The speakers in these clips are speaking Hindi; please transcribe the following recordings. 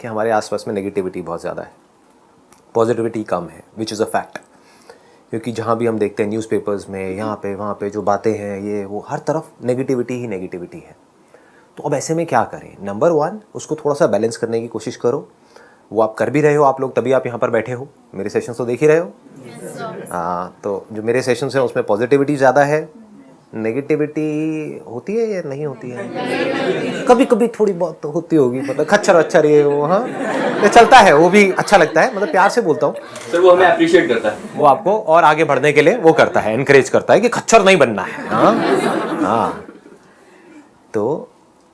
कि हमारे आसपास में नेगेटिविटी बहुत ज़्यादा है, पॉजिटिविटी कम है, विच इज़ अ फैक्ट। क्योंकि जहाँ भी हम देखते हैं न्यूज़पेपर्स में, यहाँ पे वहाँ पे जो बातें हैं, ये वो हर तरफ नेगेटिविटी ही नेगेटिविटी है। तो अब ऐसे में क्या करें? नंबर 1, उसको थोड़ा सा बैलेंस करने की कोशिश करो। वो आप कर भी रहे हो आप लोग, तभी आप यहाँ पर बैठे हो, मेरे सेशंस तो देख ही रहे हो। हाँ, तो जो मेरे सेशंस हैं उसमें पॉजिटिविटी ज़्यादा है, नेगेटिविटी होती है या नहीं होती है? कभी कभी थोड़ी बहुत तो होती होगी, मतलब खच्चर वच्चर ये वो, हाँ ये चलता है, वो भी अच्छा लगता है, मतलब प्यार से बोलता हूँ सर। वो हमें अप्रिशिएट करता है, वो आपको और आगे बढ़ने के लिए वो करता है, एनकरेज करता है कि खच्चर नहीं बनना है। हाँ हाँ, तो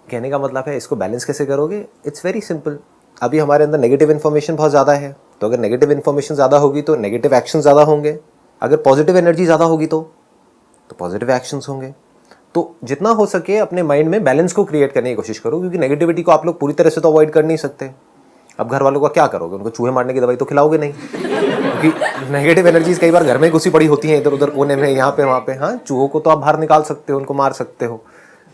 कहने का मतलब है इसको बैलेंस कैसे करोगे? It's very simple. अभी हमारे अंदर नेगेटिव इन्फॉर्मेशन बहुत ज़्यादा है, तो अगर नेगेटिव इन्फॉर्मेशन ज़्यादा होगी तो नेगेटिव एक्शन ज़्यादा होंगे। अगर पॉजिटिव एनर्जी ज़्यादा होगी तो पॉजिटिव एक्शंस होंगे। तो जितना हो सके अपने माइंड में बैलेंस को क्रिएट करने की कोशिश करो, क्योंकि नेगेटिविटी को आप लोग पूरी तरह से तो अवॉइड कर नहीं सकते। अब घर वालों का क्या करोगे? उनको चूहे मारने की दवाई तो खिलाओगे नहीं, क्योंकि नेगेटिव एनर्जीज कई बार घर में घुसी पड़ी होती हैं, इधर उधर कोने में, यहाँ पे वहाँ पे। हाँ, चूहों को तो आप बाहर निकाल सकते हो, उनको मार सकते हो।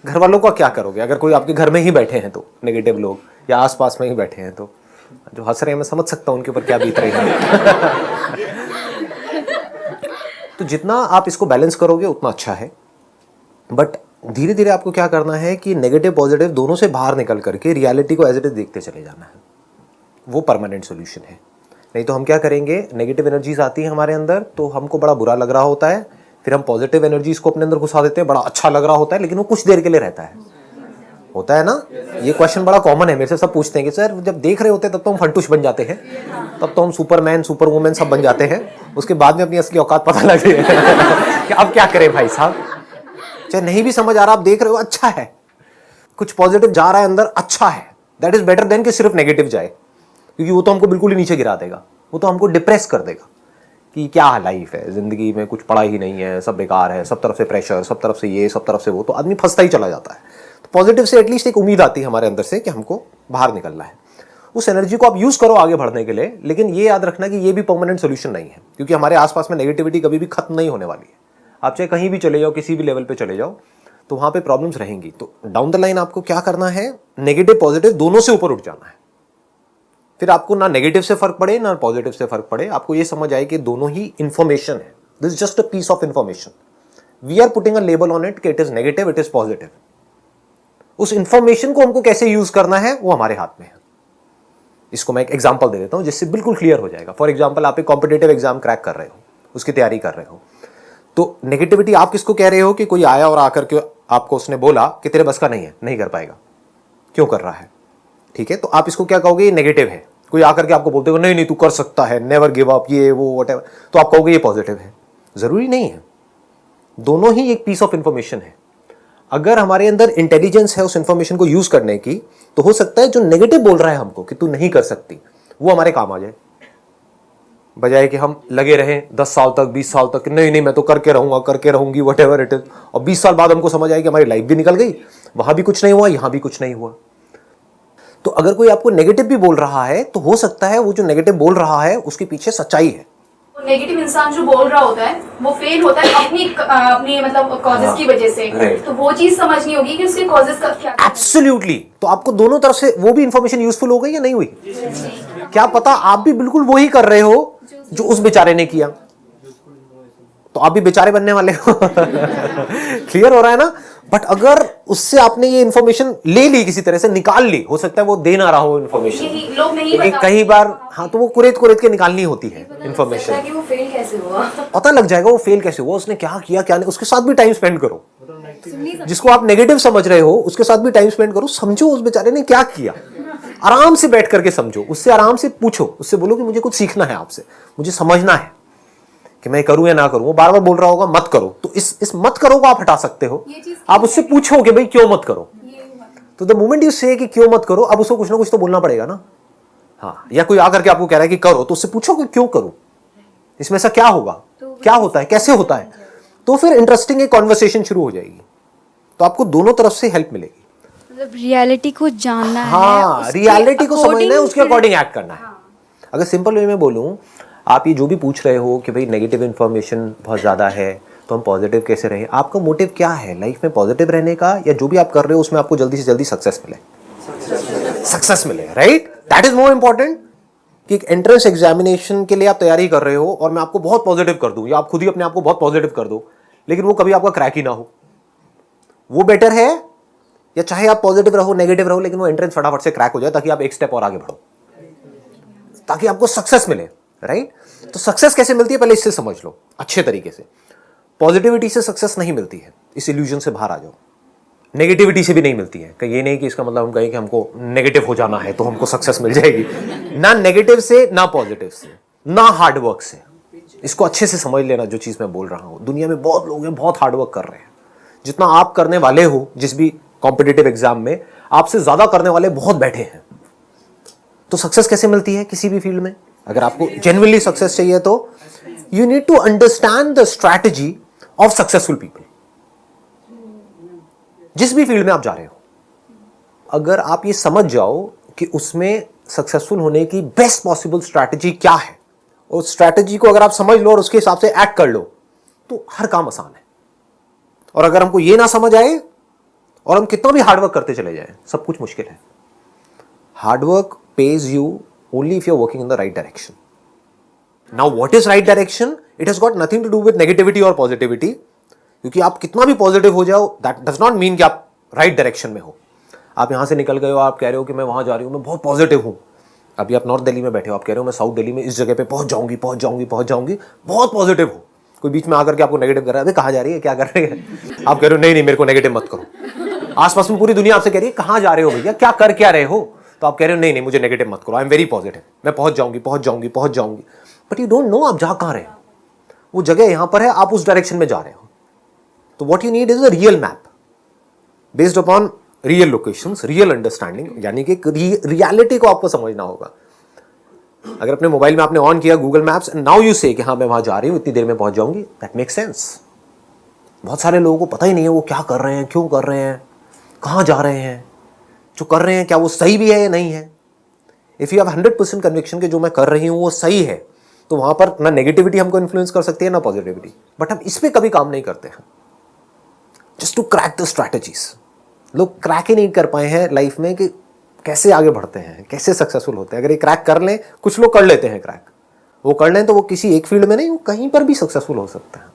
घर वालों का क्या करोगे अगर कोई आपके घर में ही बैठे हैं तो, नेगेटिव लोग, या आसपास में ही बैठे हैं तो? जो हंस रहे हैं मैं समझ सकता हूँ उनके ऊपर क्या बीत रही है। तो जितना आप इसको बैलेंस करोगे उतना अच्छा है। बट धीरे धीरे आपको क्या करना है कि नेगेटिव पॉजिटिव दोनों से बाहर निकल करके रियलिटी को एज इट इज देखते चले जाना है। वो परमानेंट सोल्यूशन है। नहीं तो हम क्या करेंगे, नेगेटिव एनर्जीज आती है हमारे अंदर तो हमको बड़ा बुरा लग रहा होता है, फिर हम पॉजिटिव एनर्जीज को अपने अंदर घुसा देते हैं, बड़ा अच्छा लग रहा होता है, लेकिन वो कुछ देर के लिए रहता है ना। ये क्वेश्चन बड़ा कॉमन है, मेरे से सब पूछते हैं कि सर जब देख रहे होते हैं तब तो हम फंटूश बन जाते हैं, तब तो हम सुपरमैन सुपर वुमेन सब बन जाते हैं, उसके बाद में अपनी असली औकात पता लग रही है कि अब क्या करें भाई साहब। चाहे नहीं भी समझ आ रहा, आप देख रहे हो अच्छा है, कुछ पॉजिटिव जा रहा है अंदर, अच्छा है, दैट इज बेटर देन कि सिर्फ नेगेटिव जाए, क्योंकि वो तो हमको बिल्कुल ही नीचे गिरा देगा, वो तो हमको डिप्रेस कर देगा कि क्या लाइफ है, जिंदगी में कुछ पड़ा ही नहीं है, सब बेकार है, सब तरफ से प्रेशर, सब तरफ से ये, सब तरफ से वो, तो आदमी फंसता ही चला जाता है। तो पॉजिटिव से एटलीस्ट एक उम्मीद आती है हमारे अंदर से कि हमको बाहर निकलना है। उस एनर्जी को आप यूज करो आगे बढ़ने के लिए, लेकिन ये याद रखना कि ये भी परमानेंट सोल्यूशन नहीं है, क्योंकि हमारे आसपास में नेगेटिविटी कभी भी खत्म नहीं होने वाली है। आप चाहे कहीं भी चले जाओ, किसी भी लेवल पे चले जाओ, तो वहां पे प्रॉब्लम्स रहेंगी। तो डाउन द लाइन आपको क्या करना है, नेगेटिव पॉजिटिव दोनों से ऊपर उठ जाना है। फिर आपको ना नेगेटिव से फर्क पड़े ना पॉजिटिव से फर्क पड़े, आपको ये समझ आए कि दोनों ही इंफॉर्मेशन है। This is just a piece of information, we are putting a label on it कि it is negative, it is positive. उस इंफॉर्मेशन को हमको कैसे यूज करना है वो हमारे हाथ में है। इसको मैं एक एग्जांपल दे देता हूं जिससे बिल्कुल क्लियर हो जाएगा। फॉर एग्जांपल, आप एक कॉम्पिटेटिव एग्जाम क्रैक कर रहे हो, उसकी तैयारी कर रहे हो, तो नेगेटिविटी आप किसको कह रहे हो कि कोई आया और आकर के आपको उसने बोला कि तेरे बस का नहीं है, नहीं कर पाएगा, क्यों कर रहा है, ठीक है, तो आप इसको क्या कहोगे, ये नेगेटिव है। कोई आकर के आपको बोलते हो नहीं नहीं तू कर सकता है, नेवर गिव अप, ये वो व्हाटएवर, तो आप कहोगे ये पॉजिटिव है। जरूरी नहीं है, दोनों ही एक पीस ऑफ इंफॉर्मेशन है। अगर हमारे अंदर इंटेलिजेंस है उस इंफॉर्मेशन को यूज करने की, तो हो सकता है जो नेगेटिव बोल रहा है हमको कि तू नहीं कर सकती, वो हमारे काम आ जाए, बजाय कि हम लगे रहें 10 साल तक 20 साल तक नहीं नहीं मैं तो करके रहूंगा, करके रहूंगी, व्हाटएवर इट इज, और 20 साल बाद हमको समझ आए कि हमारी लाइफ भी निकल गई, वहां भी कुछ नहीं हुआ, यहां भी कुछ नहीं हुआ। तो अगर कोई आपको नेगेटिव भी बोल रहा है तो हो सकता है वो जो नेगेटिव बोल रहा है उसके पीछे सच्चाई है। नेगेटिव इंसान जो बोल रहा होता है वो फेल होता है अपनी मतलब कॉजेस की वजह से, तो वो चीज समझनी होगी कि उसके कॉजेस का क्या। एब्सोल्युटली, तो आपको दोनों तरफ से वो भी इंफॉर्मेशन यूजफुल हो गई या नहीं हुई? क्या पता आप भी बिल्कुल वो ही कर रहे हो जो उस बेचारे ने किया, तो आप भी बेचारे बनने वाले हो। क्लियर हो रहा है ना? बट अगर उससे आपने ये इंफॉर्मेशन ले ली, किसी तरह से निकाल ली, हो सकता है वो दे ना रहा हो इंफॉर्मेशन, लोग नहीं बता, कई बार हाँ, तो वो कुरेद के निकालनी होती है इंफॉर्मेशन। वो फेल कैसे हुआ पता लग जाएगा वो फेल कैसे हुआ, उसने क्या किया क्या नहीं, उसके साथ भी टाइम स्पेंड करो। जिसको आप नेगेटिव समझ रहे हो उसके साथ भी टाइम स्पेंड करो, समझो उस बेचारे ने क्या किया, आराम से बैठ करके समझो, उससे आराम से पूछो, उससे बोलो कि मुझे कुछ सीखना है आपसे, मुझे समझना है कि मैं करूं या ना करूं। वो बार बार बोल रहा होगा मत करो, तो इस मत करो को आप हटा सकते हो। आप उससे पूछो कि भाई क्यों मत करो, तो द मोमेंट यू से कि क्यों मत करो, अब उसको कुछ ना कुछ तो बोलना पड़ेगा ना। हाँ, या कोई आकर के आपको कह रहा है कि करो, तो उससे पूछो कि क्यों करूं, इसमें ऐसा क्या होगा, क्या होता है, कैसे होता है, तो फिर इंटरेस्टिंग एक कॉन्वर्सेशन शुरू हो जाएगी। तो आपको दोनों तरफ से हेल्प मिलेगी। मतलब रियलिटी को जानना है, हाँ, रियलिटी को समझना है, उसके अकॉर्डिंग एक्ट करना है। अगर सिंपल वे में बोलूं, आप ये जो भी पूछ रहे हो कि भाई नेगेटिव इन्फॉर्मेशन बहुत ज़्यादा है तो हम पॉजिटिव कैसे रहें, आपका मोटिव क्या है लाइफ में, पॉजिटिव रहने का, या जो भी आप कर रहे हो उसमें आपको जल्दी से जल्दी सक्सेस मिले? सक्सेस मिले, right? That is more important कि एक एंट्रेंस एग्जामिनेशन के लिए आप तैयारी कर रहे हो और मैं आपको बहुत पॉजिटिव कर दूं या आप खुद ही अपने आप को बहुत पॉजिटिव कर दो, लेकिन वो कभी आपका क्रैक ही ना हो, वो बेटर है या चाहे आप पॉजिटिव रहो नेगेटिव रहो लेकिन वो एंट्रेंस फटाफट से क्रैक हो जाए ताकि आप एक स्टेप और आगे बढ़ो, ताकि आपको सक्सेस मिले, राइट? तो सक्सेस कैसे मिलती है पहले इससे समझ लो अच्छे तरीके से। पॉजिटिविटी से सक्सेस नहीं मिलती है, इस इल्यूजन से बाहर आ जाओ। नेगेटिविटी से भी नहीं मिलती है, कि ये नहीं कि इसका मतलब हम कहें कि हमको नेगेटिव हो जाना है तो हमको सक्सेस मिल जाएगी। ना नेगेटिव से, ना पॉजिटिव से, ना हार्डवर्क से। इसको अच्छे से समझ लेना जो चीज मैं बोल रहा हूं। दुनिया में बहुत लोग हैं बहुत हार्डवर्क कर रहे हैं, जितना आप करने वाले हो जिस भी कॉम्पिटिटिव एग्जाम में, आपसे ज्यादा करने वाले बहुत बैठे हैं। तो सक्सेस कैसे मिलती है किसी भी फील्ड में? अगर आपको जेन्युइनली सक्सेस चाहिए तो you need to understand the strategy of successful people. जिस भी फील्ड में आप जा रहे हो, अगर आप ये समझ जाओ कि उसमें सक्सेसफुल होने की बेस्ट पॉसिबल स्ट्रैटेजी क्या है, और स्ट्रैटेजी को अगर आप समझ लो और उसके हिसाब से एक्ट कर लो, तो हर काम आसान है। और अगर हमको ये ना समझ आए और हम कितना भी हार्डवर्क करते चले जाएं, सब कुछ मुश्किल है। Hard work pays you only if you're working in the right direction. Now what is right direction? It has got nothing to do with negativity or positivity. क्योंकि आप कितना भी पॉजिटिव हो जाओ, that does not mean कि आप right direction में हो। आप यहां से निकल गए हो, आप कह रहे हो कि मैं वहां जा रही हूं, मैं बहुत पॉजिटिव हूं। अभी आप नॉर्थ दिल्ली में बैठे हो, आप कह रहे हो मैं साउथ दिल्ली में इस जगह पे पहुंच जाऊंगी, बहुत पॉजिटिव हो। कोई बीच में आकर के आपको नेगेटिव कर रहा है, कहां जा रही है, क्या कर रही है? आप कह रहे हो नहीं मेरे को नेगेटिव मत करो। आसपास में पूरी दुनिया आपसे कह रही है कहां जा रहे हो भैया, क्या रहे हो? तो आप कह रहे हो नहीं मुझे नेगेटिव मत करो, आई एम वेरी पॉजिटिव, मैं पहुंच जाऊंगी। बट यू डोंट नो आप जा कहां रहे हो। वो जगह यहां पर है, आप उस डायरेक्शन में जा रहे हो। तो what you need is a real map based upon real locations, real understanding, यानी कि रियलिटी को आपको समझना होगा। अगर अपने मोबाइल में आपने ऑन किया Google maps and now you से कि हाँ मैं वहां जा रही हूं, इतनी देर में पहुंच जाऊंगी, दैट मेक्स सेंस। बहुत सारे लोगों को पता ही नहीं है वो क्या कर रहे हैं, क्यों कर रहे हैं, कहां जा रहे हैं, जो कर रहे हैं क्या वो सही भी है या नहीं है। इफ यू हैव 100% कन्विक्शन कि जो मैं कर रही हूं वो सही है, तो वहां पर ना नेगेटिविटी हमको इन्फ्लुएंस कर सकती है ना पॉजिटिविटी। बट हम इस पे कभी काम नहीं करते हैं, just to crack the strategies. लोग क्रैक ही नहीं कर पाए हैं लाइफ में कि कैसे आगे बढ़ते हैं, कैसे सक्सेसफुल होते हैं। अगर ये क्रैक कर लें, कुछ लोग कर लेते हैं क्रैक, वो कर लें तो वो किसी एक फील्ड में नहीं, वो कहीं पर भी सक्सेसफुल हो सकते हैं।